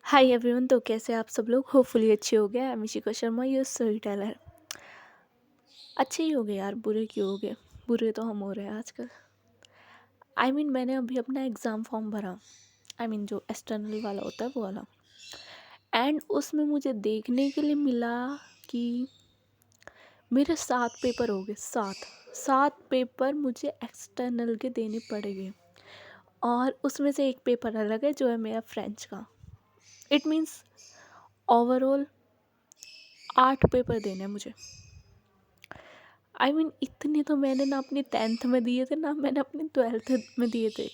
Hi everyone. तो कैसे आप सब लोग? होपफुली अच्छे हो गए। Mishika Sharma, your story teller. अच्छे ही हो गए यार, बुरे क्यों हो गए? बुरे तो हम हो रहे हैं आजकल। मैंने अभी अपना एग्ज़ाम फॉर्म भरा। जो एक्सटर्नल वाला होता है वो वाला। एंड उसमें मुझे देखने के लिए मिला कि मेरे 7 पेपर हो गए। 7 पेपर मुझे एक्सटर्नल के देने पड़ेंगे। और उसमें से एक पेपर अलग है जो है मेरा फ्रेंच का। इट मीन्स ओवरऑल 8 पेपर देने हैं मुझे। इतने तो मैंने ना अपनी 10th में दिए थे, ना मैंने अपनी 12th में दिए थे।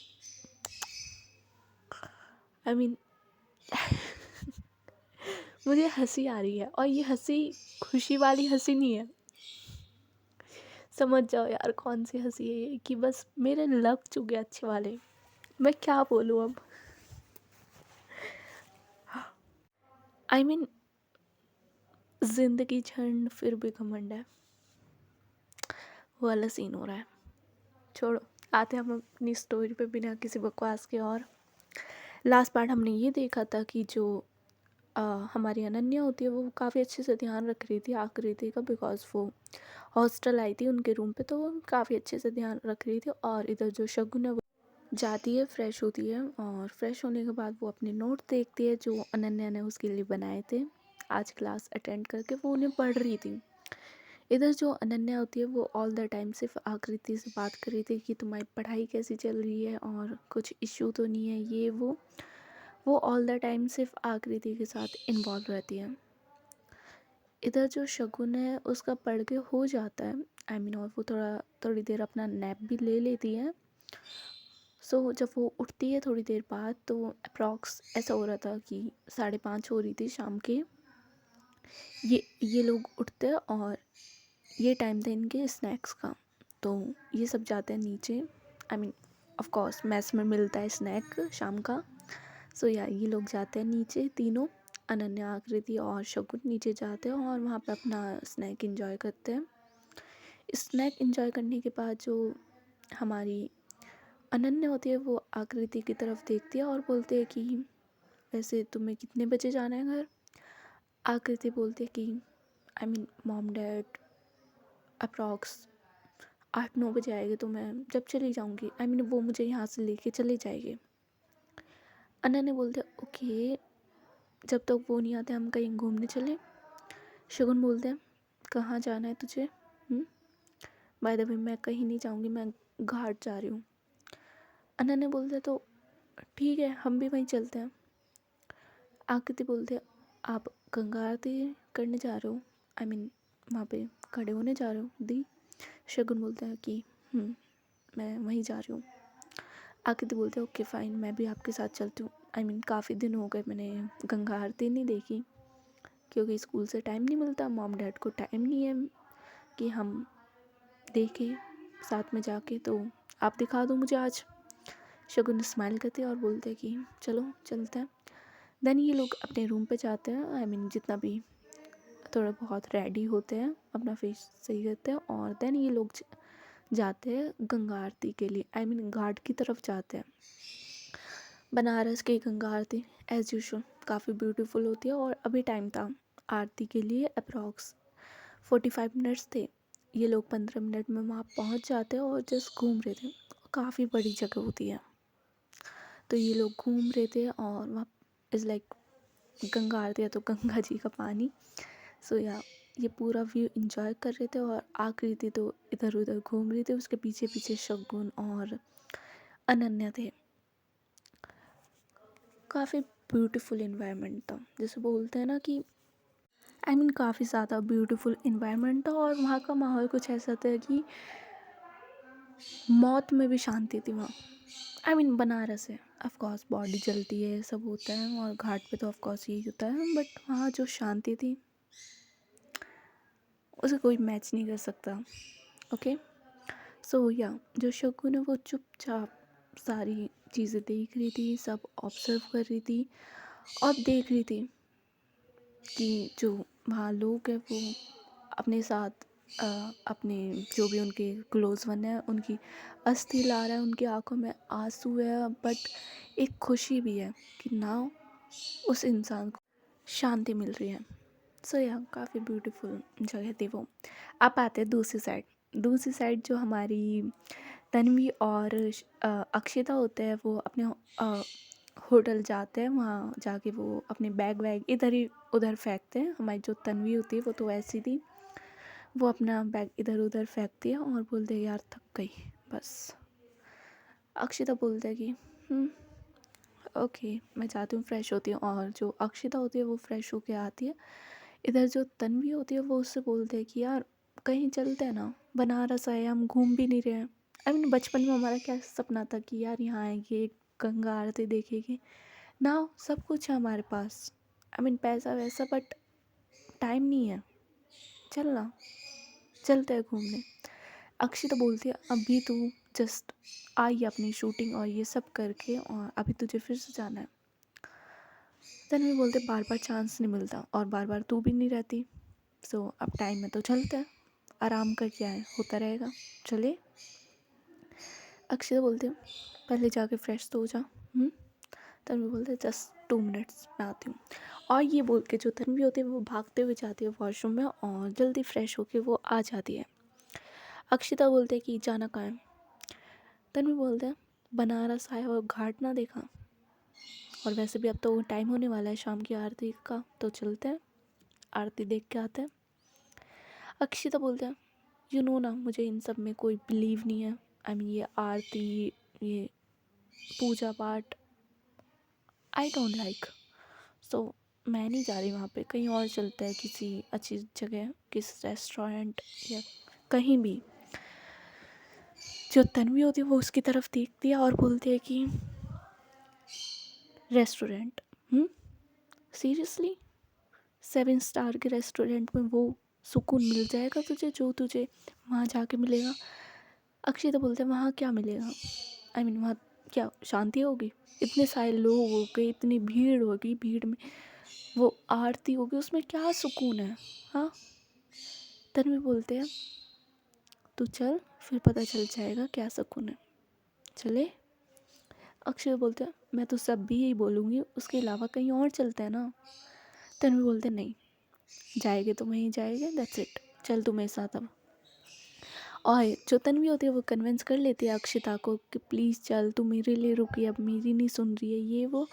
आई मीन मुझे हंसी आ रही है, और ये हंसी खुशी वाली हंसी नहीं है। समझ जाओ यार कौन सी हंसी है ये, कि बस मेरे लग चुके अच्छे वाले। मैं क्या बोलूँ अब। आई मीन जिंदगी झंड फिर भी घमंड है, वो वाला सीन हो रहा है। छोड़ो, आते हम अपनी स्टोरी पे बिना किसी बकवास के। और लास्ट पार्ट हमने ये देखा था कि जो अ, हमारी अनन्या होती है वो काफ़ी अच्छे से ध्यान रख रही थी आकृति का, बिकॉज़ वो हॉस्टल आई थी उनके रूम पे, तो वो काफ़ी अच्छे से ध्यान रख रही थी। और इधर जो शगुन है वो जाती है, फ्रेश होती है, और फ्रेश होने के बाद वो अपने नोट देखती है जो अनन्या ने उसके लिए बनाए थे। आज क्लास अटेंड करके वो उन्हें पढ़ रही थी। इधर जो अनन्या होती है वो ऑल द टाइम सिर्फ आकृति से बात कर रही थी कि तुम्हारी पढ़ाई कैसी चल रही है और कुछ इश्यू तो नहीं है, ये वो ऑल द टाइम सिर्फ आकृति के साथ इन्वॉल्व रहती है। इधर जो शगुन है उसका पढ़ के हो जाता है। और वो थोड़ी देर अपना नैप भी ले लेती है। जब वो उठती है थोड़ी देर बाद, तो अप्रॉक्स ऐसा हो रहा था कि 5:30 हो रही थी शाम के। ये लोग उठते हैं और ये टाइम था इनके स्नैक्स का। तो ये सब जाते हैं नीचे। ऑफ कोर्स मैस में मिलता है स्नैक शाम का। ये लोग जाते हैं नीचे तीनों, अनन्या, आकृति और शगुन नीचे जाते हैं और वहाँ पे अपना स्नैक एंजॉय करते हैं। स्नैक एंजॉय करने के बाद जो हमारी अनन्या होती है वो आकृति की तरफ देखती है और बोलती है कि वैसे तुम्हें कितने बजे जाना है घर? आकृति बोलती है कि मॉम डैड अप्रॉक्स 8-9 बजे आएगी, तो मैं जब चली जाऊँगी, वो मुझे यहाँ से लेके चले जाएगी। अनन्या बोलते ओके, जब तक वो नहीं आते हम कहीं घूमने चले। शगुन बोलते हैं कहाँ जाना है तुझे? बाय द वे मैं कहीं नहीं जाऊँगी, मैं घाट जा रही हूँ। अनन्या बोलते तो ठीक है, हम भी वहीं चलते हैं। आकृति बोलते आप गंगा आरती करने जा रहे हो? वहाँ पे खड़े होने जा रहे हो दी? शगुन बोलता है कि मैं वहीं जा रही हूँ। आकृति बोलते ओके फ़ाइन, मैं भी आपके साथ चलती हूँ। काफ़ी दिन हो गए मैंने गंगा आरती नहीं देखी, क्योंकि स्कूल से टाइम नहीं मिलता, मॉम डैड को टाइम नहीं है कि हम देखें साथ में जाके, तो आप दिखा दो मुझे आज। शगुन स्माइल करते हैं और बोलते हैं कि चलो चलते हैं। देन ये लोग अपने रूम पे जाते हैं। जितना भी थोड़ा बहुत रेडी होते हैं, अपना फेस सही करते हैं, और देन ये लोग जाते हैं गंगा आरती के लिए। घाट की तरफ जाते हैं। बनारस की गंगा आरती एज़ यूजुअल काफ़ी ब्यूटीफुल होती है, और अभी टाइम था आरती के लिए, अप्रॉक्स 45 मिनट्स थे। ये लोग 15 मिनट में वहाँ पहुँच जाते हैं और जस्ट घूम रहे थे। काफ़ी बड़ी जगह होती है, तो ये लोग घूम रहे थे, और वहाँ इज़ लाइक गंगा आरती है तो गंगा जी का पानी। ये पूरा व्यू इंजॉय कर रहे थे, और आकृति तो इधर उधर घूम रही थी, उसके पीछे पीछे शगुन और अनन्या थे। काफ़ी ब्यूटीफुल इन्वायरमेंट था, जैसे बोलते हैं ना कि काफ़ी ज़्यादा ब्यूटीफुल इन्वायरमेंट था, और वहाँ का माहौल कुछ ऐसा था कि मौत में भी शांति थी वहाँ। बनारस है, ऑफ कोर्स बॉडी जलती है, सब होता है, और घाट पे तो ऑफ कोर्स यही होता है, बट वहाँ जो शांति थी उसे कोई मैच नहीं कर सकता। ओके, जो शगुन है वो चुपचाप सारी चीज़ें देख रही थी, सब ऑब्जर्व कर रही थी, और देख रही थी कि जो वहाँ लोग हैं वो अपने साथ अपने जो भी उनके क्लोज वन है उनकी अस्थि ला रहा है, उनकी आंखों में आंसू है, बट एक खुशी भी है कि नाउ उस इंसान को शांति मिल रही है। सो या काफ़ी ब्यूटीफुल जगह थी वो। अब आते हैं दूसरी साइड जो हमारी तन्वी और अक्षिता होते हैं, वो अपने होटल जाते हैं। वहाँ जाके वो अपने बैग वैग इधर ही उधर फेंकते हैं। हमारी जो तन्वी होती है वो तो ऐसी थी, वो अपना बैग इधर उधर फेंकती है और बोलते है यार थक गई बस। अक्षिता बोलते है कि ओके मैं जाती हूँ, फ्रेश होती हूँ। और जो अक्षिता होती है वो फ्रेश होके आती है। इधर जो तन्वी होती है वो उससे बोलते है कि यार कहीं चलते हैं ना, बनारस आए हम घूम भी नहीं रहे हैं। आई मीन बचपन में हमारा क्या सपना था कि यार यहाँ आएंगे गंगा आरती देखेंगे ना, सब कुछ है हमारे पास। आई मीन पैसा वैसा, बट टाइम नहीं है। चलना, चलते हैं घूमने। अक्षिता बोलती है अभी तू जस्ट आई अपनी शूटिंग और ये सब करके, और अभी तुझे फिर से जाना है। तन्वी बोलते बार बार चांस नहीं मिलता और बार बार तू भी नहीं रहती। सो अब टाइम में तो चलते हैं, आराम का क्या है, होता रहेगा, चले। अक्षिता बोलते पहले जाके फ्रेश तो हो जा। तन्वी बोलते जस्ट 2 मिनट्स में आती हूँ। और ये बोल के जो तन्वी होती है वो भागते हुए जाती है वॉशरूम में और जल्दी फ्रेश होके वो आ जाती है। अक्षिता बोलते कि जाना कहाँ है। तन्वी बोलते हैं बनारस आए और घाट ना देखा, और वैसे भी अब तो टाइम होने वाला है शाम की आरती का, तो चलते हैं आरती देख के आते हैं। अक्षिता बोलते हैं यू नो ना मुझे इन सब में कोई बिलीव नहीं है। आई मीन ये आरती, ये पूजा पाठ आई डोंट लाइक। सो मैं नहीं जा रही वहाँ पे, कहीं और चलते हैं किसी अच्छी जगह, किस रेस्टोरेंट या कहीं भी। जो तन्वी होती है वो उसकी तरफ देखती है और बोलती है कि रेस्टोरेंट, सीरियसली 7 स्टार के रेस्टोरेंट में वो सुकून मिल जाएगा तुझे जो तुझे वहाँ जाके मिलेगा। अक्षिता बोलते हैं वहाँ क्या मिलेगा। आई मीन वहाँ क्या शांति होगी, इतने सारे लोग हो गए, इतनी भीड़ होगी, भीड़ में वो आरती होगी, उसमें क्या सुकून है। हाँ, तन्वी बोलते हैं तू चल फिर पता चल जाएगा क्या सुकून है, चले। अक्षय बोलते हैं मैं तो सब भी यही बोलूँगी, उसके अलावा कहीं और चलते हैं ना। तन्वी बोलते नहीं, जाएंगे तो वहीं जाएंगे, दैट्स इट, चल तू मेरे साथ अब। और जो तन्वी होती है वो कन्विंस कर लेती है अक्षिता को कि प्लीज़ चल, तू मेरे लिए रुकी, अब मेरी नहीं सुन रही है ये वो।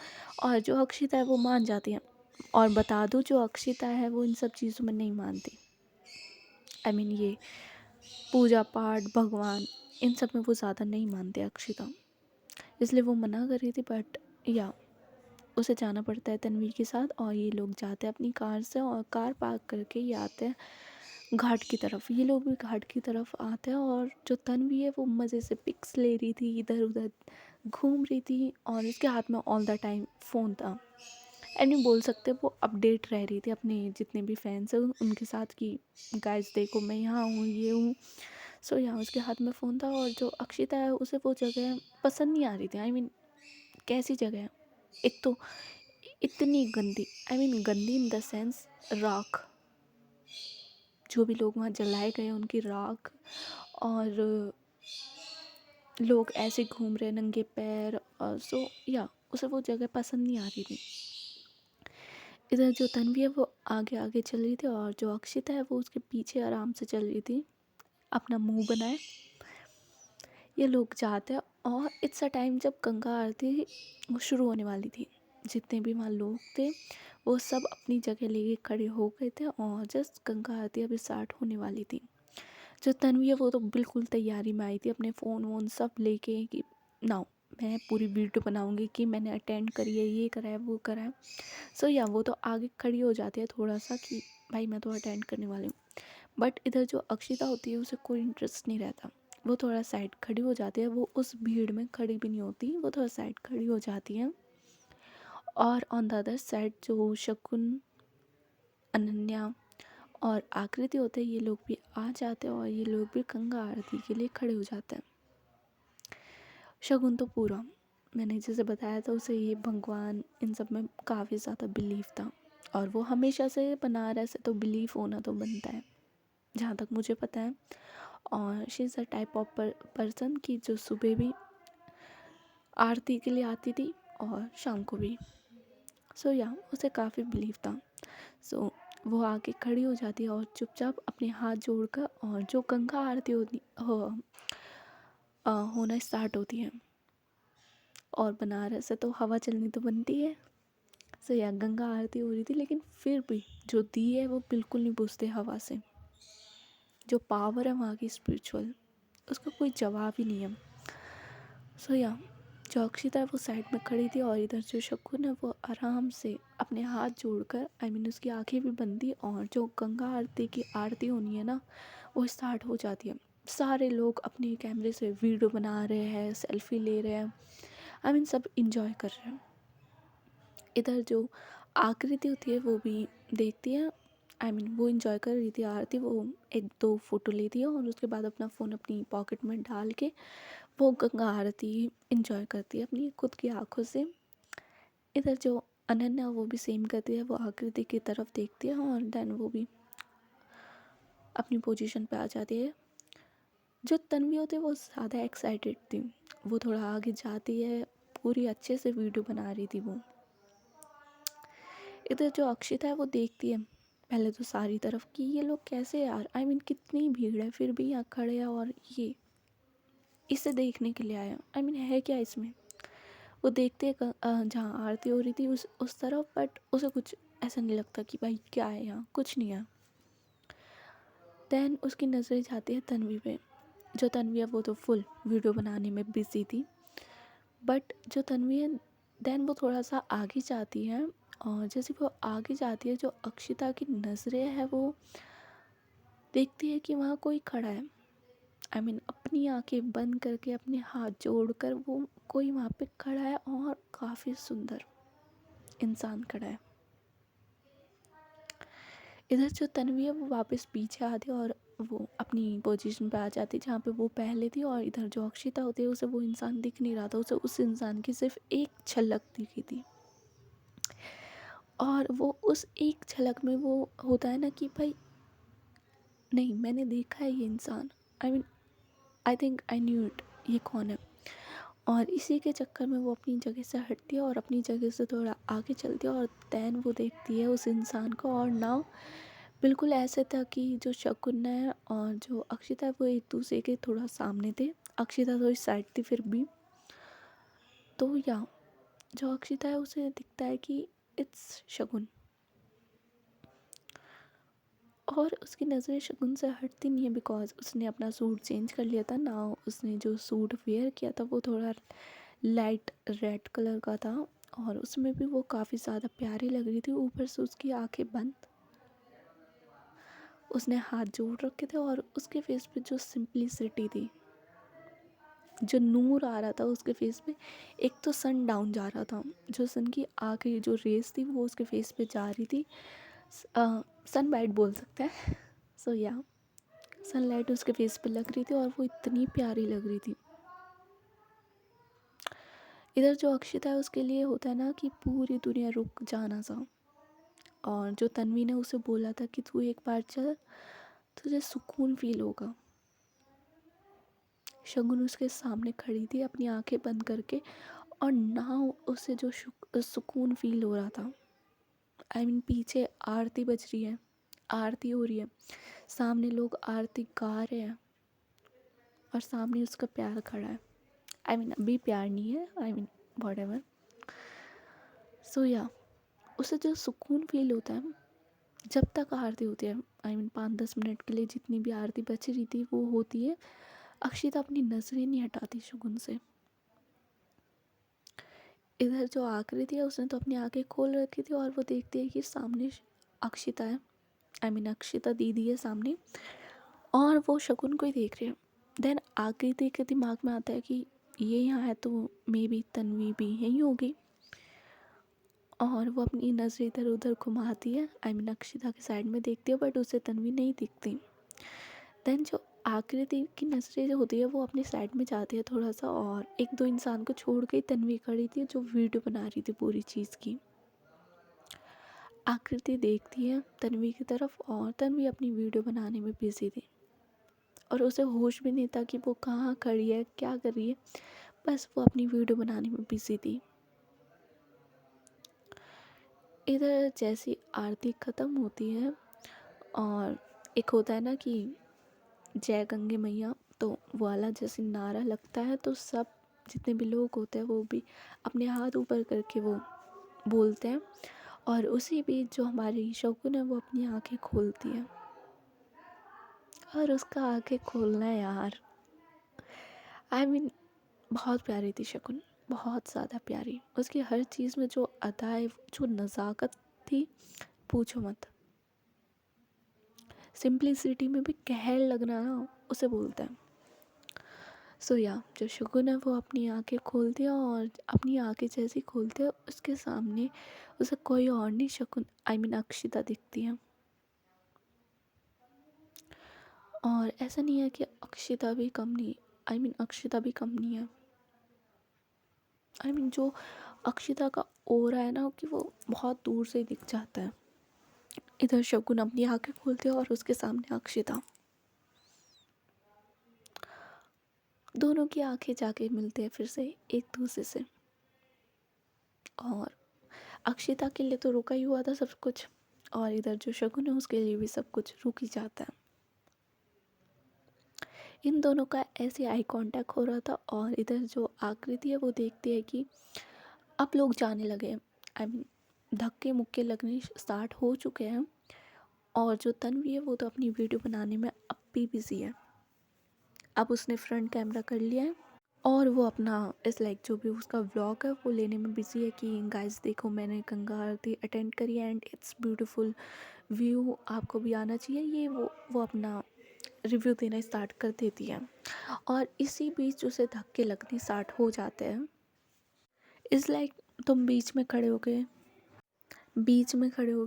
और जो अक्षिता है वो मान जाती है। और बता दूँ जो अक्षिता है वो इन सब चीज़ों में नहीं मानती। आई मीन ये पूजा पाठ भगवान इन सब में वो ज़्यादा नहीं मानते अक्षिता, इसलिए वो मना कर रही थी। बट या उसे जाना पड़ता है तन्वी के साथ, और ये लोग जाते हैं अपनी कार से और कार पार्क करके ये आते हैं घाट की तरफ। ये लोग भी घाट की तरफ आते हैं और जो तन्वी है वो मज़े से पिक्स ले रही थी, इधर उधर घूम रही थी और उसके हाथ में ऑल द टाइम फ़ोन था। एंड ये बोल सकते वो अपडेट रह रही थी अपने जितने भी फैंस हैं उनके साथ कि गाइस देखो मैं यहाँ हूँ, ये हूँ। सो यहाँ उसके हाथ में फ़ोन था। और जो अक्षिता है उसे वो जगह पसंद नहीं आ रही थी। आई मीन कैसी जगह है, एक तो इतनी गंदी, आई मीन गंदी इन द सेंस राख, जो भी लोग वहाँ जलाए गए उनकी राख, और लोग ऐसे घूम रहे नंगे पैर। और सो या उसे वो जगह पसंद नहीं आ रही थी। इधर जो तन्वी है वो आगे आगे चल रही थी और जो अक्षिता है वो उसके पीछे आराम से चल रही थी, अपना मुंह बनाए। ये लोग जाते हैं और इट्स अ टाइम जब गंगा आरती वो शुरू होने वाली थी। जितने भी वहाँ लोग थे वो सब अपनी जगह लेके खड़े हो गए थे और जस्ट गंगा आरती अभी स्टार्ट होने वाली थी। जो तन्वी है वो तो बिल्कुल तैयारी में आई थी, अपने फ़ोन वोन सब लेके कि नाउ मैं पूरी वीडियो बनाऊंगी कि मैंने अटेंड करी है, ये करा है वो करा है। सो या वो तो आगे खड़ी हो जाती है थोड़ा सा कि भाई मैं तो अटेंड करने वाली हूँ। बट इधर जो अक्षिता होती है उसे कोई इंटरेस्ट नहीं रहता, वो थोड़ा साइड खड़ी हो जाती है। वो उस भीड़ में खड़ी भी नहीं होती, वो थोड़ा साइड खड़ी हो जाती है। और ऑन द अदर साइड जो शकुन, अनन्या और आकृति होते हैं ये लोग भी आ जाते हैं और ये लोग भी गंगा आरती के लिए खड़े हो जाते हैं। शगुन तो पूरा, मैंने जैसे बताया था उसे ये भगवान इन सब में काफ़ी ज़्यादा बिलीव था और वो हमेशा से बनारस है तो बिलीव होना तो बनता है जहाँ तक मुझे पता है। और she is a type of person की जो सुबह भी आरती के लिए आती थी और शाम को भी। सो या उसे काफ़ी बिलीव था। सो वो आके खड़ी हो जाती है और चुपचाप अपने हाथ जोड़कर और जो गंगा आरती होना स्टार्ट होती है। और बनारस से तो हवा चलनी तो बनती है। सो या गंगा आरती हो रही थी, लेकिन फिर भी जो दिए वो बिल्कुल नहीं बुझते हवा से। जो पावर है वहाँ की स्पिरिचुअल, उसका कोई जवाब ही नहीं है। सो या जो अक्षिता है वो साइड में खड़ी थी और इधर जो शकुन है वो आराम से अपने हाथ जोड़कर उसकी आंखें भी बंद थी और जो गंगा आरती की आरती होनी है ना वो स्टार्ट हो जाती है। सारे लोग अपने कैमरे से वीडियो बना रहे हैं, सेल्फी ले रहे हैं, सब इंजॉय कर रहे हैं। इधर जो आकृति होती है वो भी देखती है, वो इंजॉय कर रही थी आरती। वो एक दो फोटो लेती है और उसके बाद अपना फ़ोन अपनी पॉकेट में डाल के वो गंगा आरती इंजॉय करती है अपनी खुद की आंखों से। इधर जो अनन्या वो भी सेम करती है, वो आकृति की तरफ देखती है और देन वो भी अपनी पोजीशन पे आ जाती है। जो तन्वी होती है वो ज़्यादा एक्साइटेड थी, वो थोड़ा आगे जाती है, पूरी अच्छे से वीडियो बना रही थी वो। इधर जो अक्षिता है वो देखती है पहले तो सारी तरफ कि ये लोग कैसे यार, कितनी भीड़ है फिर भी यहाँ खड़े हैं और ये इसे देखने के लिए आया। है क्या इसमें। वो देखते हैं जहाँ आरती हो रही थी उस तरफ, बट उसे कुछ ऐसा नहीं लगता कि भाई क्या है यहाँ, कुछ नहीं है। देन उसकी नज़रें जाती है तन्वी पे। जो तन्वी है वो तो फुल वीडियो बनाने में बिजी थी, बट जो तन्वी है देन वो थोड़ा सा आगे जाती है और जैसे वो आगे जाती है जो अक्षिता की नज़रें है वो देखती है कि वहाँ कोई खड़ा है। अपनी आंखें बंद करके अपने हाथ जोड़कर वो कोई वहाँ पे खड़ा है और काफ़ी सुंदर इंसान खड़ा है। इधर जो तन्वी है वो वापस पीछे आती है और वो अपनी पोजीशन पे आ जाती है जहाँ पे वो पहले थी। और इधर जो अक्षिता होती है उसे वो इंसान दिख नहीं रहा था, उसे उस इंसान की सिर्फ एक झलक दिखी थी। और वो उस एक झलक में वो होता है ना कि भाई नहीं, मैंने देखा है ये इंसान, I think I knew it, ये कौन है। और इसी के चक्कर में वो अपनी जगह से हटती है और अपनी जगह से थोड़ा आगे चलती है और दैन वो देखती है उस इंसान को। और नाउ बिल्कुल ऐसे था कि जो शकुन है और जो अक्षिता है वो एक दूसरे के थोड़ा सामने थे। अक्षिता थोड़ी साइड थी फिर भी। तो या जो अक्षिता है उसे दिखता है कि इट्स शकुन, और उसकी नज़रें शकुन से हटती नहीं है बिकॉज उसने अपना सूट चेंज कर लिया था ना। उसने जो सूट वेयर किया था वो थोड़ा लाइट रेड कलर का था और उसमें भी वो काफ़ी ज़्यादा प्यारी लग रही थी। ऊपर से उसकी आंखें बंद, उसने हाथ जोड़ रखे थे और उसके फेस पे जो सिंपलिसिटी थी, जो नूर आ रहा था उसके फेस पे। एक तो सन डाउन जा रहा था, जो सन की आखिरी जो रेस थी वो उसके फेस पे जा रही थी। सन बाइट बोल सकते हैं। सो या सनलाइट उसके फेस पे लग रही थी और वो इतनी प्यारी लग रही थी। इधर जो अक्षिता है उसके लिए होता है ना कि पूरी दुनिया रुक जाना सा। और जो तन्वी ने उसे बोला था कि तू एक बार चल, तुझे सुकून फील होगा। शगुन उसके सामने खड़ी थी अपनी आंखें बंद करके और ना उसे जो सुकून फील हो रहा था। पीछे आरती बज रही है, आरती हो रही है, सामने लोग आरती गा रहे हैं और सामने उसका प्यार खड़ा है। अभी प्यार नहीं है, व्हाटएवर। सो या उसे जो सुकून फील होता है जब तक आरती होती है, 5-10 मिनट के लिए जितनी भी आरती बच रही थी वो होती है। अक्षिता अपनी नजरें नहीं हटाती शगुन से। इधर जो आकृति है उसने तो अपनी आंखें खोल रखी थी और वो देखती है कि सामने अक्षिता है, अक्षिता दीदी है सामने और वो शगुन को ही देख रही है। देन आकृति के दिमाग में आता है कि ये यहाँ है तो मे बी तन्वी भी यहीं होगी। और वो अपनी नज़र इधर उधर घुमाती है, अक्षिता के साइड में देखती है बट उसे तन्वी नहीं दिखती। देन जो आकृति की नज़रें जो होती है वो अपनी साइड में जाती है थोड़ा सा और एक दो इंसान को छोड़ के तन्वी खड़ी थी जो वीडियो बना रही थी पूरी चीज़ की। आकृति देखती है तन्वी की तरफ और तन्वी अपनी वीडियो बनाने में बिजी थी और उसे होश भी नहीं था कि वो कहाँ खड़ी है, क्या कर रही है, बस वो अपनी वीडियो बनाने में बिजी थी। इधर जैसी आरती ख़त्म होती है और एक होता है ना कि जय गंगे मैया, तो वो वाला जैसे नारा लगता है तो सब जितने भी लोग होते हैं वो भी अपने हाथ ऊपर करके वो बोलते हैं। और उसी बीच जो हमारी शगुन है वो अपनी आंखें खोलती है, और उसका आंखें खोलना यार, आई मीन बहुत प्यारी थी शगुन, बहुत ज़्यादा प्यारी। उसकी हर चीज़ में जो अदाएँ, जो नज़ाकत थी, पूछो मत। सिंप्लिसिटी में भी कहर लगना ना उसे बोलते हैं। सो या जो शगुन है वो अपनी आंखें खोलती है, और अपनी आंखें जैसी खोलती है उसके सामने उसे कोई और नहीं शगुन आई मीन अक्षिता दिखती है। और ऐसा नहीं है कि अक्षिता भी कम नहीं, आई मीन अक्षिता भी कम नहीं है। आई मीन जो अक्षिता का ओरा है ना कि वो बहुत दूर से दिख जाता है। इधर शगुन अपनी आंखें खोलती है और उसके सामने अक्षिता, दोनों की आंखें जाके मिलते हैं फिर से एक दूसरे से। और अक्षिता के लिए तो रुका ही हुआ था सब कुछ, और इधर जो शगुन है उसके लिए भी सब कुछ रुक ही जाता है। इन दोनों का ऐसे आई कांटेक्ट हो रहा था, और इधर जो आकृति है वो देखती है कि अब लोग जाने लगे, आई मीन धक्के मुक्के लगने स्टार्ट हो चुके हैं। और जो तन्वी है वो तो अपनी वीडियो बनाने में अब भी बिजी है। अब उसने फ्रंट कैमरा कर लिया है और वो अपना इस लाइक जो भी उसका व्लॉग है वो लेने में बिजी है कि गाइस देखो मैंने गंगा आरती अटेंड करी एंड इट्स ब्यूटीफुल व्यू, आपको भी आना चाहिए। ये वो अपना रिव्यू देना स्टार्ट कर देती है, और इसी बीच उसे धक्के लगने स्टार्ट हो जाते हैं। इस लाइक तुम बीच में खड़े होगे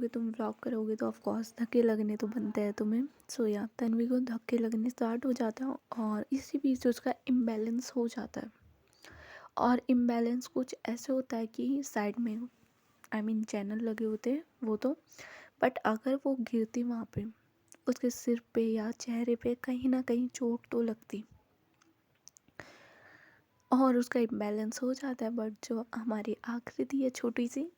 तुम व्लॉग करोगे तो ऑफ कोर्स धक्के लगने तो बनते हैं तुम्हें। सो या तन्वी को धक्के लगने स्टार्ट हो जाता है, और इसी बीच उसका इम्बैलेंस हो जाता है। और इम्बैलेंस कुछ ऐसे होता है कि साइड में आई मीन चैनल लगे होते हैं वो तो, बट अगर वो गिरती वहाँ पे उसके सिर पे या चेहरे पे कहीं ना कहीं चोट तो लगती, और उसका इम्बैलेंस हो जाता है। बट जो हमारी आकृति है छोटी सी,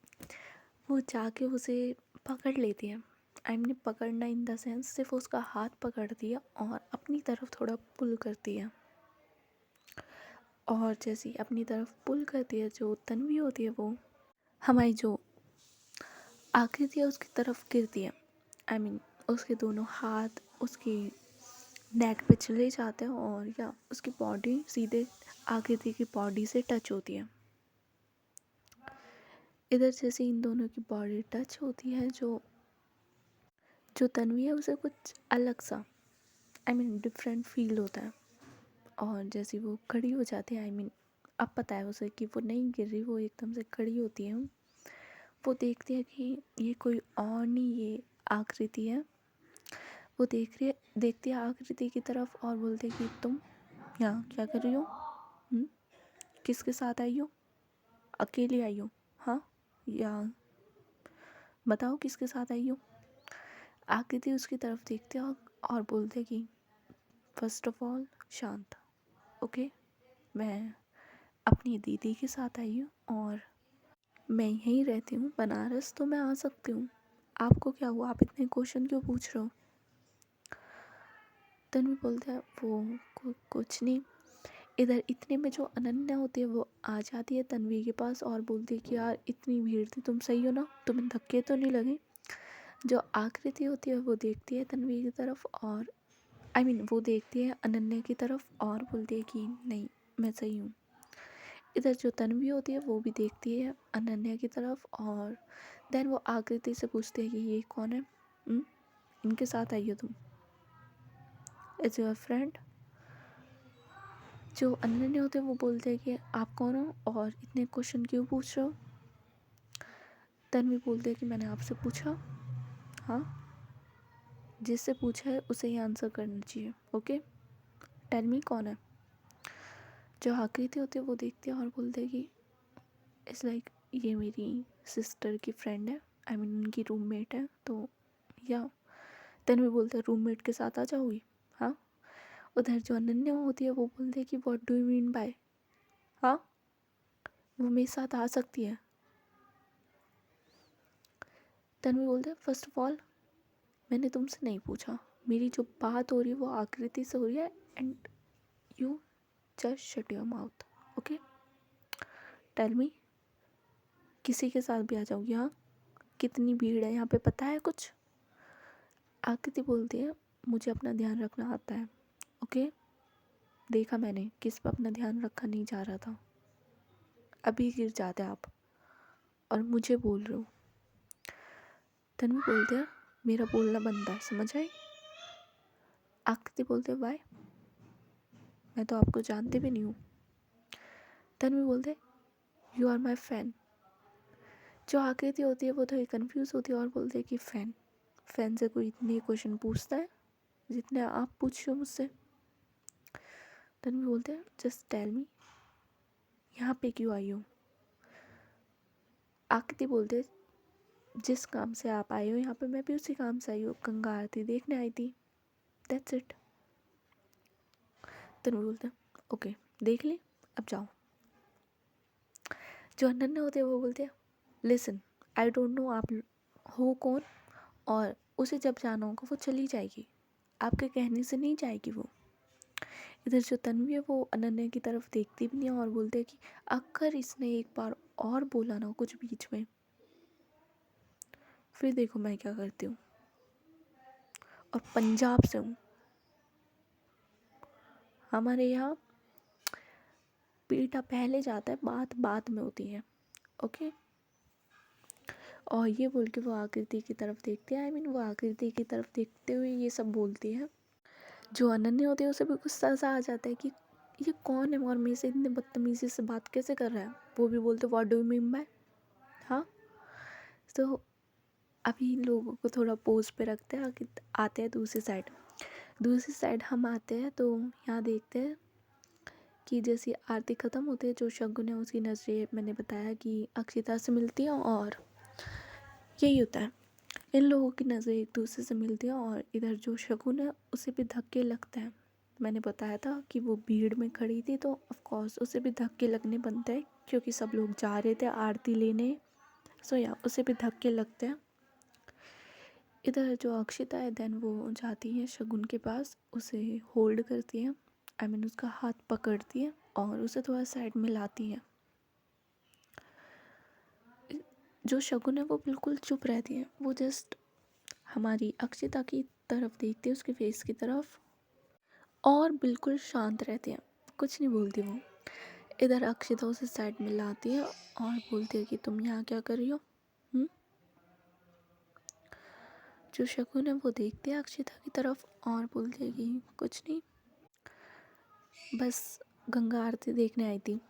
वो जाके उसे पकड़ लेती है। आई मीन पकड़ना इन द सेंस सिर्फ उसका हाथ पकड़ती है और अपनी तरफ थोड़ा पुल करती है, और जैसी अपनी तरफ पुल करती है जो तन्वी होती है वो हमारी जो आकृति है उसकी तरफ गिरती है। आई मीन उसके दोनों हाथ उसकी नेक पे चले जाते हैं, और या उसकी बॉडी सीधे आकृति की बॉडी से टच होती है। इधर जैसे इन दोनों की बॉडी टच होती है, जो जो तन्वी है उसे कुछ अलग सा आई मीन डिफरेंट फील होता है। और जैसे वो खड़ी हो जाती है, आई मीन अब पता है उसे कि वो नहीं गिर रही, वो एकदम से खड़ी होती है। वो देखती है कि ये कोई और नहीं, ये आकृति है। वो देखती है आकृति की तरफ और बोलती है कि तुम यहाँ क्या कर रही हो? हुँ? किसके साथ आई हो? अकेली आई हो? हाँ, या बताओ किसके साथ आई हो? आकृति उसकी तरफ देखते हैं और बोलते कि फर्स्ट ऑफ ऑल शांत, ओके, मैं अपनी दीदी के साथ आई हूँ और मैं यहीं रहती हूँ बनारस, तो मैं आ सकती हूँ। आपको क्या हुआ, आप इतने क्वेश्चन क्यों पूछ रहे हो? तन्वी बोलता है वो कुछ नहीं। इधर इतने में जो अनन्या होती है वो आ जाती है तन्वी के पास और बोलती है कि यार इतनी भीड़ थी, तुम सही हो ना, तुम्हें धक्के तो नहीं लगे? जो आकृति होती है वो देखती है तन्वी की तरफ, और आई मीन वो देखती है अनन्या की तरफ और बोलती है कि नहीं मैं सही हूँ। इधर जो तन्वी होती है वो भी देखती है अनन्या की तरफ, और देन वो आकृति से पूछती है कि ये कौन है? इनके साथ आई हो तुम? Is your friend? जो अनन्या होते हैं वो बोलते हैं कि आप कौन हो और इतने क्वेश्चन क्यों पूछ रहे हो? तन्वी बोलते हैं कि मैंने आपसे पूछा। हाँ, जिससे पूछा है उसे ही आंसर करना चाहिए, ओके, टेल मी कौन है? जो आकृति होती है वो देखती है और बोलते हैं कि इट्स लाइक ये मेरी सिस्टर की फ्रेंड है, आई मीन उनकी रूममेट है। तो या तन्वी बोलते हैं रूममेट के साथ आ जाओगी? हाँ। उधर जो अनन्या होती है वो बोलती है कि what do you mean by? हाँ, वो मेरे साथ आ सकती है। तन्वी बोलते हैं फर्स्ट ऑफ ऑल मैंने तुमसे नहीं पूछा, मेरी जो बात हो रही है वो आकृति से हो रही है, and you just shut your mouth, okay. Tell me, किसी के साथ भी आ जाओगी, हाँ? कितनी भीड़ है यहाँ पे पता है कुछ? आकृति बोलती है मुझे अपना ध्यान रखना आता है, ओके। देखा मैंने किस पर अपना ध्यान रखा नहीं जा रहा था, अभी गिर जाते आप और मुझे बोल रहे हो। तन्वी बोलते हैं मेरा बोलना बनता है, समझ आई? आकृति बोलते हैं वाई, मैं तो आपको जानते भी नहीं हूँ। तन्वी बोलते यू आर माई फैन। जो आकृति होती है वो थोड़ी कंफ्यूज होती है और बोलते हैं कि फैन से कोई इतने क्वेश्चन पूछता है जितने आप पूछ रहे हो मुझसे। तन्वी बोलते हैं जस्ट टेल मी, यहाँ पे क्यों आई हो? आकृति बोलते जिस काम से आप आए हो यहाँ पे मैं भी उसी काम से आई हूँ, गंगा आरती देखने आई थी, दैट्स इट। तन्वी बोलते ओके देख ली, अब जाओ। जो अनन्या होते हैं वो बोलते हैं लिसन, आई डोंट नो आप हो कौन, और उसे जब जाना होगा वो चली जाएगी, आपके कहने से नहीं जाएगी वो। इधर जो तन्वी है वो अनन्या की तरफ देखती भी नहीं है और बोलते हैं कि अगर इसने एक बार और बोला ना कुछ बीच में, फिर देखो मैं क्या करती हूँ। और पंजाब से हूँ, हमारे यहाँ पीटा पहले जाता है, बात बात में होती है, ओके। और ये बोल के वो आकृति की तरफ देखती है, वो आकृति की तरफ देखते हुए ये सब बोलती है। जो अनन्या होती है उसे भी गुस्सा सा आ जाता है कि ये कौन है और मेरे से इतने बदतमीजी से बात कैसे कर रहा है। वो भी बोलते what do you mean by, हाँ। तो अभी लोगों को थोड़ा पोज पे रखते हैं, आते हैं दूसरी साइड हम आते हैं तो यहाँ देखते हैं कि जैसी आरती ख़त्म होती है, जो शगुन है उसकी नज़रें मैंने बताया कि अक्षिता से मिलती है और यही होता है, इन लोगों की नज़रें एक दूसरे से मिलती हैं और इधर जो शगुन है उसे भी धक्के लगते हैं। मैंने बताया था कि वो भीड़ में खड़ी थी तो ऑफ कोर्स उसे भी धक्के लगने बनते हैं क्योंकि सब लोग जा रहे थे आरती लेने, सो या उसे भी धक्के लगते हैं। इधर जो अक्षिता है देन वो जाती है शगुन के पास, उसे होल्ड करती है, उसका हाथ पकड़ती है और उसे थोड़ा साइड में लाती है। जो शगुन है वो बिल्कुल चुप रहती है, वो जस्ट हमारी अक्षिता की तरफ देखती है, उसके फेस की तरफ, और बिल्कुल शांत रहती है, कुछ नहीं बोलती वो। इधर अक्षिता उसे साइड में लाती है और बोलती है कि तुम यहाँ क्या कर रही हो? जो शगुन है वो देखती है अक्षिता की तरफ और बोलती है कि कुछ नहीं, बस गंगा आरती देखने आई थी।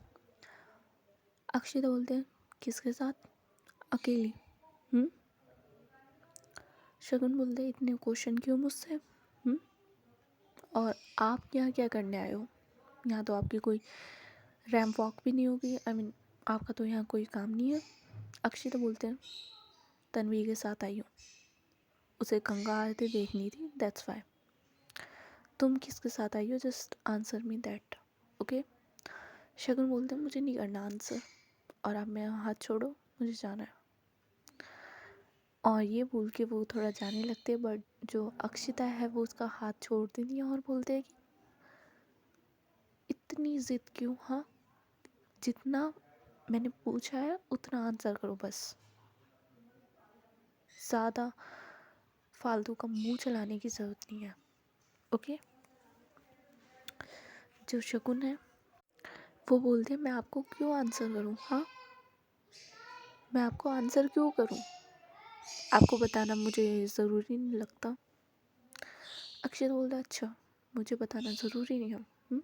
अक्षिता बोलते हैं किसके साथ? अकेली। शगुन बोलते हैं इतने क्वेश्चन क्यों मुझसे? और आप यहाँ क्या करने आए हो? यहाँ तो आपकी कोई रैम्प वॉक भी नहीं होगी, आपका तो यहाँ कोई काम नहीं है। अक्षिता बोलते हैं तन्वी के साथ आई हूँ, उसे गंगा आरती देखनी थी, दैट्स वाई। तुम किसके साथ आई हो? Just answer me that, okay. Shagun बोलते हैं मुझे नहीं करना आंसर, और आप मेरा हाथ छोड़ो, मुझे जाना है। और ये बोल के वो थोड़ा जाने लगते हैं, बट जो अक्षिता है वो उसका हाथ छोड़ती नहीं है और बोलते हैं कि इतनी ज़िद क्यों? हाँ, जितना मैंने पूछा है उतना आंसर करो, बस ज़्यादा फालतू का मुंह चलाने की ज़रूरत नहीं है, ओके। जो शगुन है वो बोलते हैं मैं आपको क्यों आंसर करूं? हाँ, मैं आपको आंसर क्यों करूं? आपको बताना मुझे ज़रूरी नहीं लगता। अक्षय बोलता अच्छा, मुझे बताना ज़रूरी नहीं है।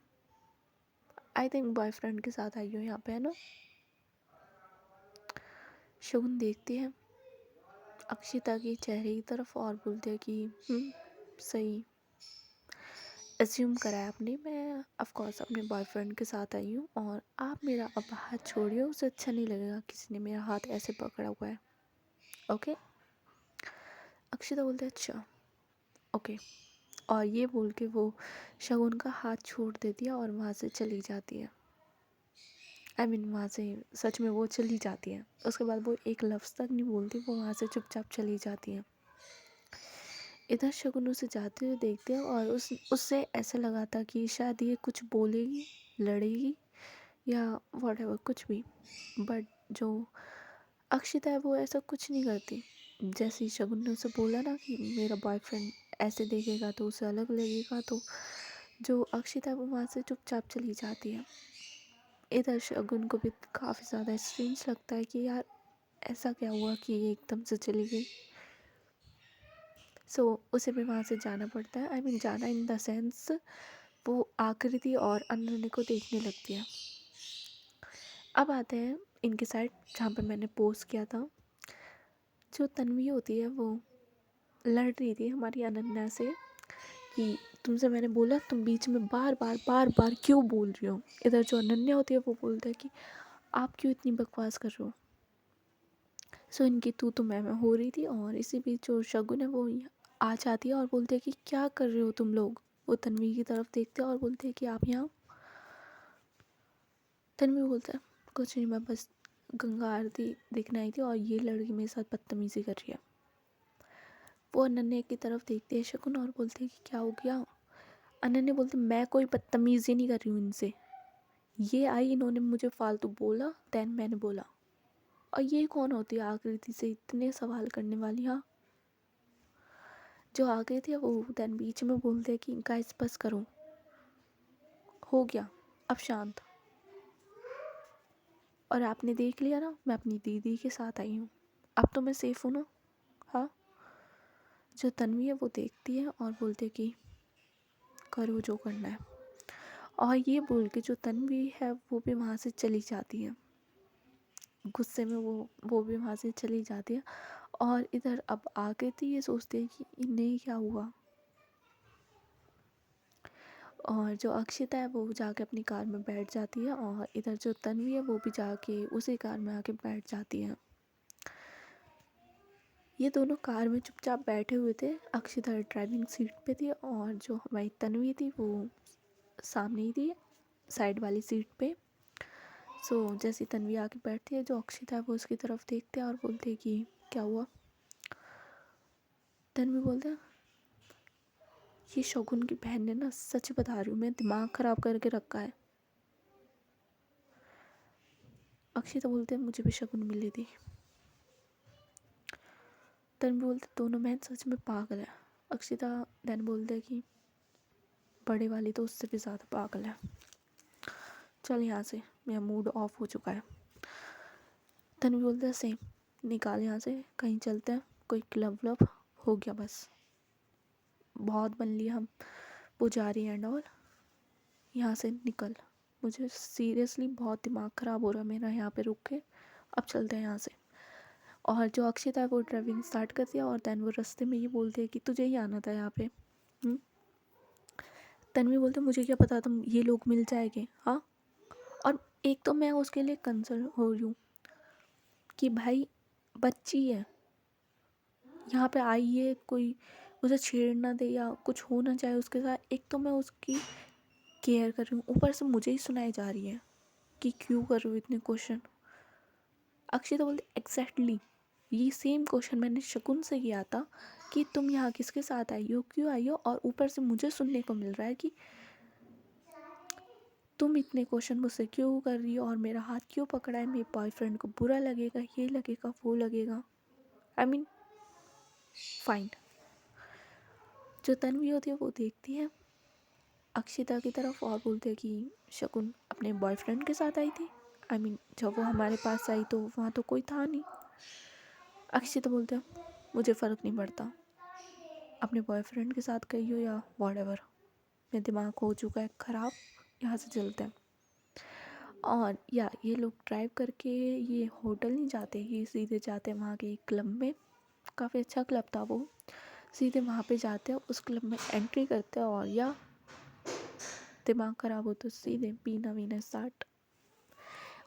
आई थिंक बॉयफ्रेंड के साथ आई हो यहाँ पे, है ना? शगुन देखती है अक्षिता की चेहरे की तरफ और बोलते हैं कि सही एज्यूम करा है आपने, मैं ऑफ कोर्स अपने बॉयफ्रेंड के साथ आई हूँ और आप मेरा अब हाथ छोड़िए, उसे अच्छा नहीं लगेगा किसी ने मेरा हाथ ऐसे पकड़ा हुआ है, ओके। अक्षिता बोलते हैं अच्छा, ओके। और ये बोल के वो शगुन का हाथ छोड़ देती है और वहाँ से चली जाती है। वहाँ से सच में वो चली जाती है। उसके बाद वो एक लफ्ज़ तक नहीं बोलती, वो वहाँ से चुपचाप चली जाती है। इधर शगुन उसे जाते हुए देखते हैं और उससे ऐसा लगा था कि शायद ये कुछ बोलेगी, लड़ेगी या व्हाटएवर कुछ भी, बट जो अक्षिता है वो ऐसा कुछ नहीं करती। जैसे ही शगुन ने उसे बोला ना कि मेरा बॉयफ्रेंड ऐसे देखेगा तो उसे अलग लगेगा, तो जो अक्षिता है वो वहाँ से चुपचाप चली जाती है। इधर शगुन को भी काफ़ी ज़्यादा स्ट्रेंज लगता है कि यार ऐसा क्या हुआ कि ये एकदम से चली गई। उसे भी वहाँ से जाना पड़ता है। जाना इन द सेंस वो आकृति और अनन्या को देखने लगती है। अब आते हैं इनके साइड जहाँ पे मैंने पोस्ट किया था। जो तन्वी होती है वो लड़ रही थी हमारी अनन्या से कि तुमसे मैंने बोला, तुम बीच में बार बार क्यों बोल रही हो। इधर जो अनन्या होती है वो बोलता है कि आप क्यों इतनी बकवास कर रहे हो। इनकी तू मैं हो रही थी और इसी बीच जो शगुन है वो आ जाती है और बोलते हैं कि क्या कर रहे हो तुम लोग। वो तन्वी की तरफ देखते हैं और बोलते हैं कि आप यहाँ। तन्वी बोलता है कुछ नहीं, मैं बस गंगा आरती देखने आई थी और ये लड़की मेरे साथ बदतमीजी कर रही है। वो अनन्या की तरफ देखते हैं शगुन और बोलते हैं कि क्या हो गया। अनन्या बोलते मैं कोई बदतमीजी नहीं कर रही हूँ इनसे, ये आई इन्होंने मुझे फालतू बोला, देन मैंने बोला। और ये कौन होती है आकृति से इतने सवाल करने वाली। हाँ, जो आकृति है वो देन बीच में बोलते हैं कि गाइस बस करो, हो गया, अब शांत। और आपने देख लिया ना, मैं अपनी दीदी के साथ आई हूँ, अब तो मैं सेफ हूँ ना। हाँ, जो तन्वी है वो देखती है और बोलते कि करो जो करना है। और ये बोल के जो तन्वी है वो भी वहाँ से चली जाती है। गुस्से में वो भी वहाँ से चली जाती है। और इधर अब आकृति ये सोचती है कि इन्हें क्या हुआ। और जो अक्षिता है वो जाके अपनी कार में बैठ जाती है और इधर जो तन्वी है वो भी जाके उसी कार में आके बैठ जाती है। ये दोनों कार में चुपचाप बैठे हुए थे। अक्षिता ड्राइविंग सीट पे थी और जो हमारी तन्वी थी वो सामने ही थी, साइड वाली सीट पे। जैसी तन्वी आके बैठती है, जो अक्षिता है वो उसकी तरफ देखते हैं और बोलते हैं कि क्या हुआ। तन्वी बोलते हैं ये शगुन की बहन ने ना, सच बता रही हूँ मैं, दिमाग ख़राब करके रखा है। अक्षिता बोलते हैं मुझे भी शगुन मिली थी। तन्वी बोलते दोनों बहन सच में पागल है। अक्षिता देन बोलते कि बड़े वाली तो उससे भी ज़्यादा पागल है, चल यहाँ से, मेरा मूड ऑफ हो चुका है। तन्वी बोलते हैं सेम, निकाल यहाँ से, कहीं चलते हैं, कोई क्लब व्लब, हो गया बस, बहुत बन लिया हम पुजारी एंड ऑल, यहाँ से निकल। मुझे सीरियसली बहुत दिमाग ख़राब हो रहा है मेरा यहाँ पे रुक के, अब चलते हैं यहाँ से। और जो अक्षिता है वो ड्राइविंग स्टार्ट कर दिया और देन वो रास्ते में ये बोलते हैं कि तुझे ही आना था यहाँ पे। तन्वी बोलते मुझे क्या पता तुम ये लोग मिल जाएंगे। हाँ, और एक तो मैं उसके लिए कंसर्न हो रही हूँ कि भाई बच्ची है, यहाँ पे आई है, कोई उसे छेड़ ना दे या कुछ हो ना चाहे उसके साथ। एक तो मैं उसकी केयर कर रही हूँ, ऊपर से मुझे ही सुनाई जा रही है कि क्यों कर रही हूँ इतने क्वेश्चन। अक्षिता बोलती एग्जैक्टली ये सेम क्वेश्चन मैंने शगुन से किया था कि तुम यहाँ किसके साथ आई हो, क्यों आई हो, और ऊपर से मुझे सुनने को मिल रहा है कि तुम इतने क्वेश्चन मुझसे क्यों कर रही हो और मेरा हाथ क्यों पकड़ा है, मेरे बॉयफ्रेंड को बुरा लगेगा, ये लगेगा वो लगेगा। फाइन। जो तन्वी होती है वो देखती है अक्षिता की तरफ और बोलते हैं कि शगुन अपने बॉयफ्रेंड के साथ आई थी। जब वो हमारे पास आई तो वहाँ तो कोई था नहीं। अक्षिता बोलते हैं मुझे फ़र्क नहीं पड़ता, अपने बॉयफ्रेंड के साथ गई हो या व्हाटएवर, मेरा दिमाग हो चुका है ख़राब, यहाँ से चलते हैं। और ये लोग ड्राइव करके ये होटल नहीं जाते, ये सीधे जाते हैं वहाँ के क्लब में। काफ़ी अच्छा क्लब था वो। सीधे वहाँ पे जाते हैं, उस क्लब में एंट्री करते हैं और दिमाग ख़राब हो तो सीधे पीना वीना स्टार्ट।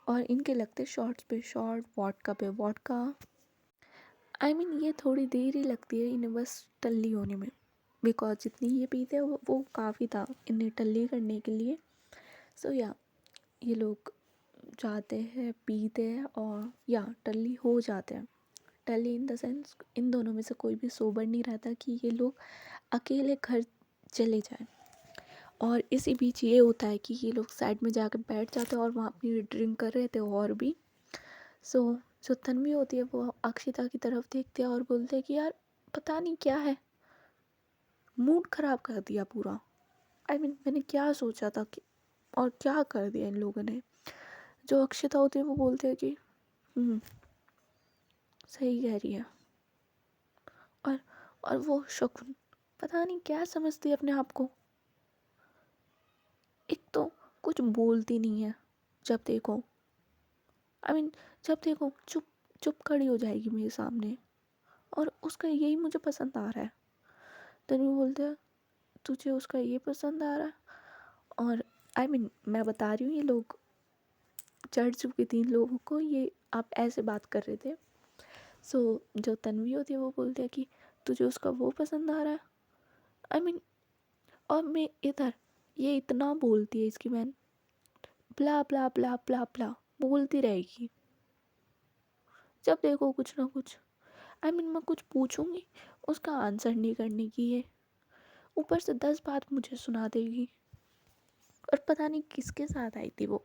और इनके लगते शॉर्ट्स पे शॉर्ट, वॉडका पे वॉडका। ये थोड़ी देर ही लगती है इन्हें बस टल्ली होने में, बिकॉज जितनी ये पीते हैं वो काफ़ी था इन्हें टल्ली करने के लिए। ये लोग जाते हैं, पीते हैं और या टल्ली हो जाते हैं। टल्ली इन द सेंस इन दोनों में से कोई भी सोबर नहीं रहता कि ये लोग अकेले घर चले जाएं। और इसी बीच ये होता है कि ये लोग साइड में जाकर बैठ जाते हैं और वहाँ अपनी ड्रिंक कर रहे थे और भी। सो जो तन्वी होती है वो अक्षिता की तरफ देखते हैं और बोलते हैं कि यार पता नहीं क्या है, मूड ख़राब कर दिया पूरा। मैंने क्या सोचा था कि और क्या कर दिया इन लोगों ने। जो अक्षिता होती है वो बोलते हैं कि सही कह रही है। और वो शकुन पता नहीं क्या समझती है अपने आप को। एक तो कुछ बोलती नहीं है, जब देखो जब देखो चुप चुप खड़ी हो जाएगी मेरे सामने, और उसका यही मुझे पसंद आ रहा है। तन्वी बोलते हैं तुझे उसका ये पसंद आ रहा है। और मैं बता रही हूँ, ये लोग चढ़ चुके 3 लोगों को, ये आप ऐसे बात कर रहे थे। सो जो तन्वी होती है वो बोलती है कि तुझे उसका वो पसंद आ रहा है। और मैं इधर ये इतना बोलती है इसकी बहन, ब्ला ब्ला ब्ला ब्ला ब्ला बोलती रहेगी। जब देखो कुछ ना कुछ मैं कुछ पूछूंगी उसका आंसर नहीं करने की है, ऊपर से 10 बात मुझे सुना देगी। और पता नहीं किसके साथ आई थी वो,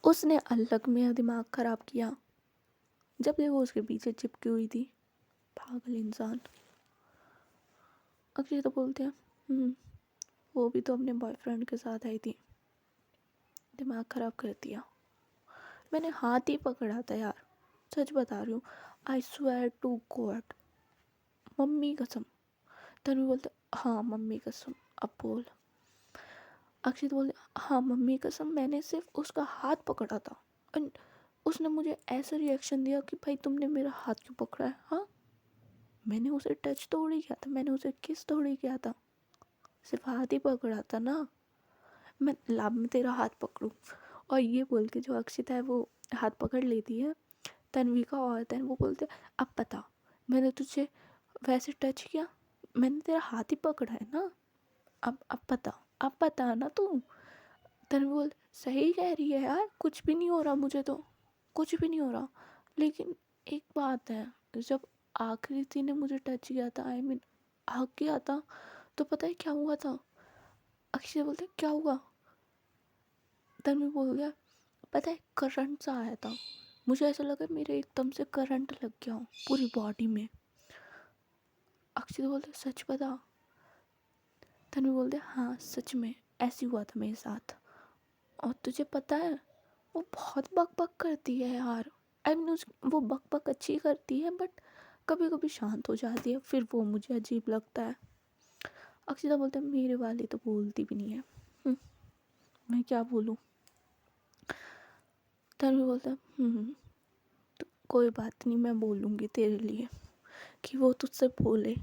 उसने अलग में दिमाग खराब किया। जब देखो उसके पीछे चिपकी हुई थी, पागल इंसान। अक्षय तो बोलते हैं वो भी तो अपने बॉयफ्रेंड के साथ आई थी, दिमाग खराब कर दिया। मैंने हाथ ही पकड़ा था यार, सच बता रही हूँ। I swear to God, mummy कसम। तन्वी बोलते हाँ मम्मी कसम, अब बोल। अक्षित बोलते हाँ मम्मी कसम, मैंने सिर्फ उसका हाथ पकड़ा था और उसने मुझे ऐसा रिएक्शन दिया कि भाई तुमने मेरा हाथ क्यों पकड़ा है। हाँ मैंने उसे टच थोड़ी किया था, मैंने उसे किस थोड़ी किया था, सिर्फ हाथ ही पकड़ा था ना। मैं लाभ में तेरा हाथ पकड़ूं। और ये बोल के जो अक्षिता है वो हाथ पकड़ लेती है तन्वी का, और तन वो बोलते अब पता मैंने तुझे वैसे टच किया, मैंने तेरा हाथ ही पकड़ा है ना। अब पता ना तू। तन्वी बोल सही कह रही है यार, कुछ भी नहीं हो रहा मुझे तो, कुछ भी नहीं हो रहा। लेकिन एक बात है, जब आकृति ने मुझे टच किया था, हक किया था, तो पता है क्या हुआ था। अक्षय बोलते क्या हुआ। तन्वी बोल गया पता है करंट सा आया था, मुझे ऐसा लगा मेरे एकदम से करंट लग गया पूरी बॉडी में। अक्षय बोलते सच बता। तन्वी बोलते हाँ सच में ऐसी हुआ था मेरे साथ। और तुझे पता है वो बहुत बक बक करती है यार। वो बक बक अच्छी करती है, बट कभी कभी शांत हो जाती है, फिर वो मुझे अजीब लगता है। अक्षिता बोलते हैं मेरे वाली तो बोलती भी नहीं है। मैं क्या बोलूँ। तन्वी बोलता है तो कोई बात नहीं, मैं बोलूँगी तेरे लिए कि वो तुझसे बोले।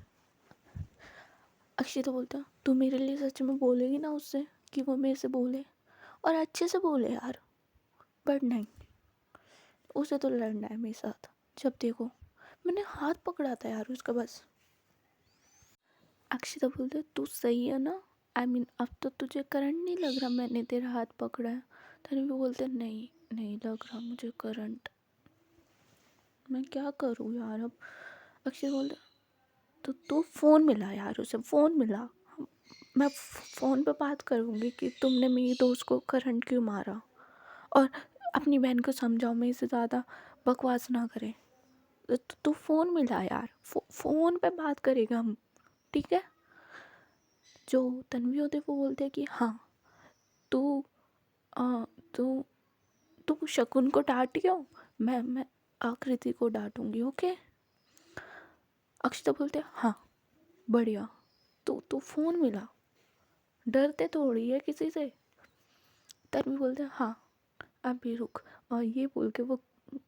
अक्षिता बोलता है तू मेरे लिए सच में बोलेगी ना उससे कि वो मेरे से बोले, और अच्छे से बोले यार। बट नहीं, उसे तो लड़ना है मेरे साथ। जब देखो मैंने हाथ पकड़ा था यार उसका बस। अक्षिता बोलते तू सही है ना, अब तो तुझे करंट नहीं लग रहा मैंने तेरा हाथ पकड़ा है। तभी वो बोलते नहीं नहीं लग रहा मुझे करंट, मैं क्या करूँ यार अब। अक्षिता बोलते तो तू फ़ोन मिला यार उसे, फ़ोन मिला, मैं फ़ोन पे बात करूँगी कि तुमने मेरी दोस्त को करंट क्यों मारा। और अपनी बहन को समझाओ मेरे से ज़्यादा बकवास ना करे। तो तू फ़ोन मिला यार, फ़ोन पे बात करेगा हम, ठीक है। जो तन्वी होते वो बोलते हैं कि हाँ तू तू तू शकुन को डांटियो, मैं आकृति को डांटूंगी, ओके। अक्षता बोलते हाँ बढ़िया, तू फ़ोन मिला, डरते थोड़ी है किसी से। तन्वी बोलते हाँ अभी रुक। और ये बोल के वो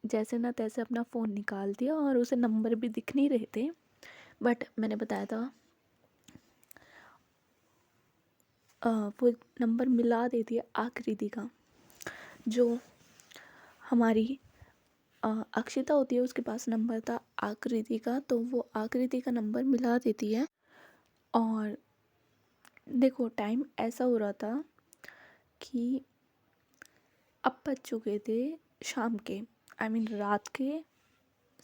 जैसे ना तैसे अपना फ़ोन निकाल दिया, और उसे नंबर भी दिख नहीं रहे थे, बट मैंने बताया था वो नंबर मिला देती है आकृति का। जो हमारी अक्षिता होती है उसके पास नंबर था आकृति का, तो वो आकृति का नंबर मिला देती है। और देखो टाइम ऐसा हो रहा था कि अब बज चुके थे शाम के, आई मीन रात के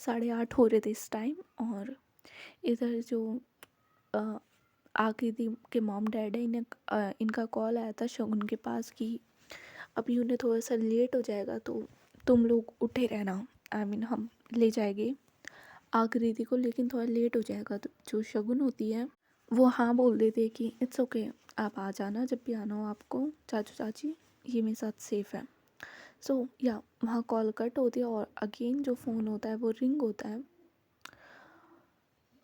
8:30 हो रहे थे इस टाइम। और इधर जो आकृति के मॉम डैड है, इनका कॉल आया था शगुन के पास कि अभी उन्हें थोड़ा सा लेट हो जाएगा तो तुम लोग उठे रहना, आई मीन हम ले जाएंगे आकृति को, लेकिन थोड़ा लेट हो जाएगा। तो जो शगुन होती है वो हाँ बोल देते कि इट्स ओके, आप आ जाना जब भी आना हो आपको, चाचू चाची ये मेरे साथ सेफ़ है। सो या वहाँ कॉल कट होती है और अगेन जो फ़ोन होता है वो रिंग होता है।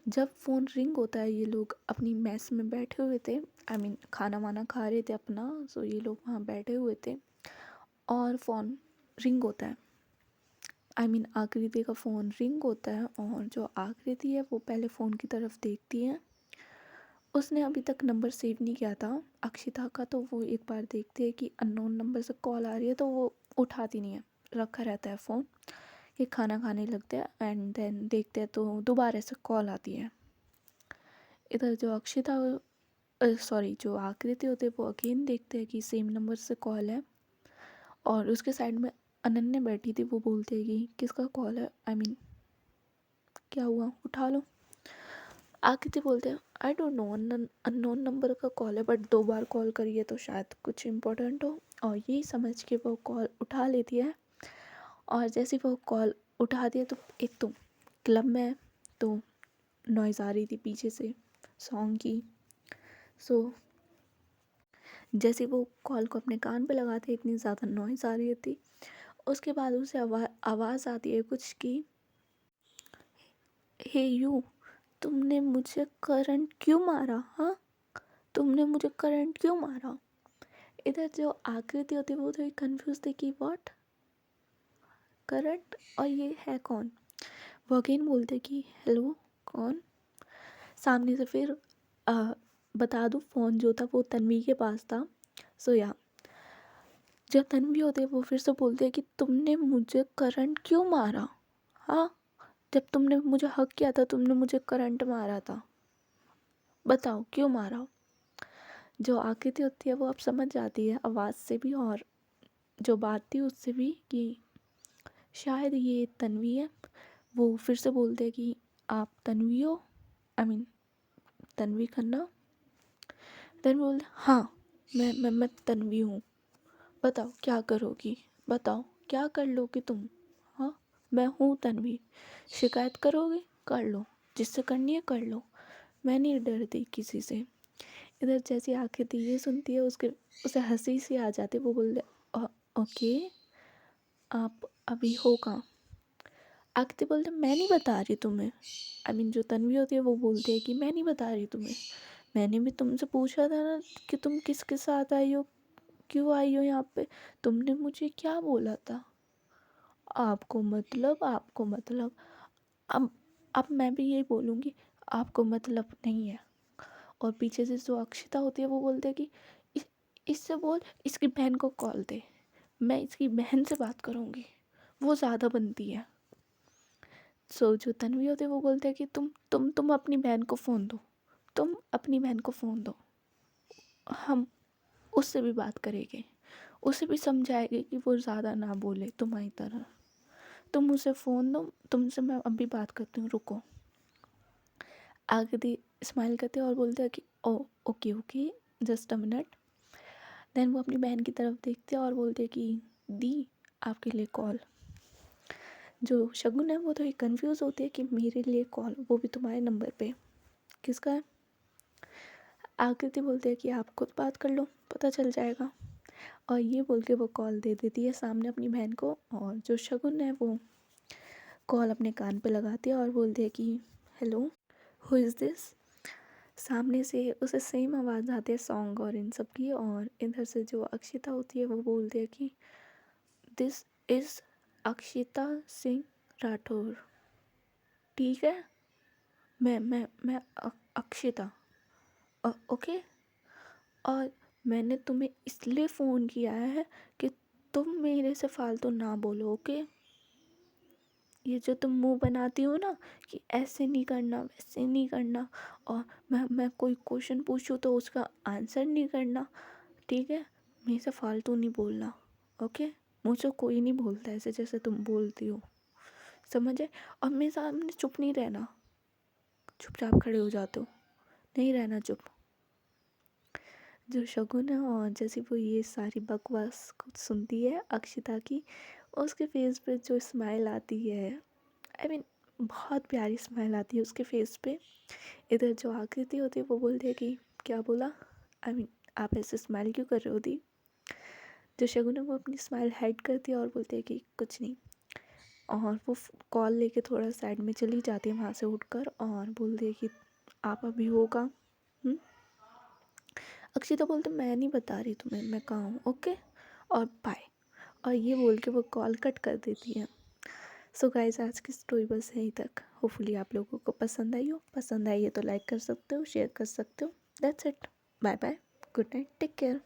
जब फ़ोन रिंग होता है, ये लोग अपनी मेस में बैठे हुए थे, आई मीन खाना वाना खा रहे थे अपना। सो ये लोग वहाँ बैठे हुए थे और फ़ोन रिंग होता है, आई मीन आकृति का फ़ोन रिंग होता है। और जो आकृति है वो पहले फ़ोन की तरफ देखती है, उसने अभी तक नंबर सेव नहीं किया था अक्षिता का, तो वो एक बार देखती है कि अननोन नंबर से कॉल आ रही है, तो वो उठाती नहीं है, रखा रहता है फ़ोन। ये खाना खाने लगते हैं एंड देन देखते हैं तो दोबारा से कॉल आती है। इधर जो अक्षिता सॉरी जो आकृति होते हैं वो अगेन देखते हैं कि सेम नंबर से कॉल है। और उसके साइड में अनन्या बैठी थी, वो बोलती है कि किसका कॉल है, आई मीन क्या हुआ, उठा लो। आकृति बोलते हैं I don't know, unknown number का कॉल है, बट 2 बार कॉल करी है तो शायद कुछ इम्पोर्टेंट हो। और यही समझ के वो कॉल उठा लेती है। और जैसे वो कॉल उठाती है तो एक तो क्लब में है, तो नॉइज़ आ रही थी पीछे से सॉन्ग की। सो जैसे वो कॉल को अपने कान पे लगाते इतनी ज़्यादा नॉइज़ आ रही थी। उसके बाद उसे आवाज़ आती है कुछ की, हे यू, तुमने मुझे करंट क्यों मारा, हाँ तुमने मुझे करंट क्यों मारा। इधर जो आकृति होती है वो थोड़ी कंफ्यूज थी कि व्हाट करंट, और ये है कौन। वो अगेन बोलते कि हेलो कौन। सामने से फिर बता दूँ फ़ोन जो था वो तन्वी के पास था। सो या जब तन्वी होते वो फिर से बोलते हैं कि तुमने मुझे करंट क्यों मारा, हाँ जब तुमने मुझे हक किया था तुमने मुझे करंट मारा था, बताओ क्यों मारा। जो आकृति होती है वो अब समझ जाती है आवाज़ से भी और जो बात थी उससे भी कि शायद ये तन्वी है। वो फिर से बोलते हैं कि आप तन्वी हो, I mean Tanvi Khanna. Then बोलते हाँ मैं तन्वी हूँ, बताओ क्या करोगी, बताओ क्या कर लोगी तुम, हाँ मैं हूँ तन्वी, शिकायत करोगे कर लो, जिससे करनी है कर लो, मैं नहीं डरती किसी से। इधर जैसी आकृति ये सुनती है उसके उसे हंसी सी आ जाती है। वो बोलते ओके आप अभी हो कहाँ। आकृति बोलते मैं नहीं बता रही तुम्हें, आई मीन जो तन्वी होती है वो बोलती है कि मैं नहीं बता रही तुम्हें, मैंने भी तुमसे पूछा था ना कि तुम किसके साथ आई हो, क्यों आई हो यहाँ पे, तुमने मुझे क्या बोला था, आपको मतलब अब अब मैं भी यही बोलूँगी, आपको मतलब नहीं है। और पीछे से जो अक्षिता होती है वो बोलते हैं कि इससे बोल इसकी बहन को कॉल दे, मैं इसकी बहन से बात करूँगी, वो ज़्यादा बनती है। सो जो तन्वी होते हैं वो बोलते हैं कि तुम अपनी बहन को फ़ोन दो, तुम अपनी बहन को फ़ोन दो, हम उससे भी बात करेंगे, उसे भी समझाएंगे कि वो ज़्यादा ना बोले तुम्हारी तरह, तुम उसे फ़ोन दो, तुमसे मैं अभी बात करती हूँ रुको। आकृति स्माइल करते और बोलते हैं कि oh okay okay just a minute. Then वो अपनी बहन की तरफ देखते और बोलते कि दी आपके लिए कॉल। जो शगुन है वो थोड़ी कंफ्यूज होती है कि मेरे लिए कॉल, वो भी तुम्हारे नंबर पे, किसका है। आकृति बोलते हैं कि आप खुद बात कर लो पता चल जाएगा। और ये बोल के वो कॉल दे देती है सामने अपनी बहन को। और जो शगुन है वो कॉल अपने कान पे लगाती है और बोलती है कि हेलो हु इज़ दिस। सामने से उसे सेम आवाज़ आती है सॉन्ग और इन सब की। और इधर से जो अक्षिता होती है वो बोलती है कि दिस इज़ अक्षिता सिंह राठौर, ठीक है मैं अक्षिता ओके। और मैंने तुम्हें इसलिए फ़ोन किया है कि तुम मेरे से फालतू ना बोलो ओके। ये जो तुम मुंह बनाती हो ना कि ऐसे नहीं करना वैसे नहीं करना, और मैं कोई क्वेश्चन पूछूँ तो उसका आंसर नहीं करना, ठीक है मेरे से फालतू नहीं बोलना ओके। मुझे कोई नहीं बोलता ऐसे जैसे तुम बोलती हो, समझे। और मेरे सामने चुप नहीं रहना, चुपचाप खड़े हो जाते हो, नहीं रहना चुप। जो शगुन है और जैसे वो ये सारी बकवास कुछ सुनती है अक्षिता की, उसके फेस पे जो स्माइल आती है, आई मीन बहुत प्यारी स्माइल आती है उसके फेस पे। इधर जो आकृति होती है वो बोलती है कि क्या बोला, आई मीन आप ऐसे स्माइल क्यों कर रहे हो दी। जो शगुन है वो अपनी स्माइल हाइड करती है और बोलती है कि कुछ नहीं, और वो कॉल लेके थोड़ा साइड में चली जाती है वहाँ से उठकर और बोलती है कि आप अभी होगा। अक्षिता बोलते मैं नहीं बता रही तुम्हें मैं कहाँ हूँ, ओके और बाय। और ये बोल के वो कॉल कट कर देती है। सो गाइस आज की स्टोरी बस यहीं तक। होपफुली आप लोगों को पसंद आई हो, पसंद आई है तो लाइक कर सकते हो, शेयर कर सकते हो। That's it, bye bye, good night, take care.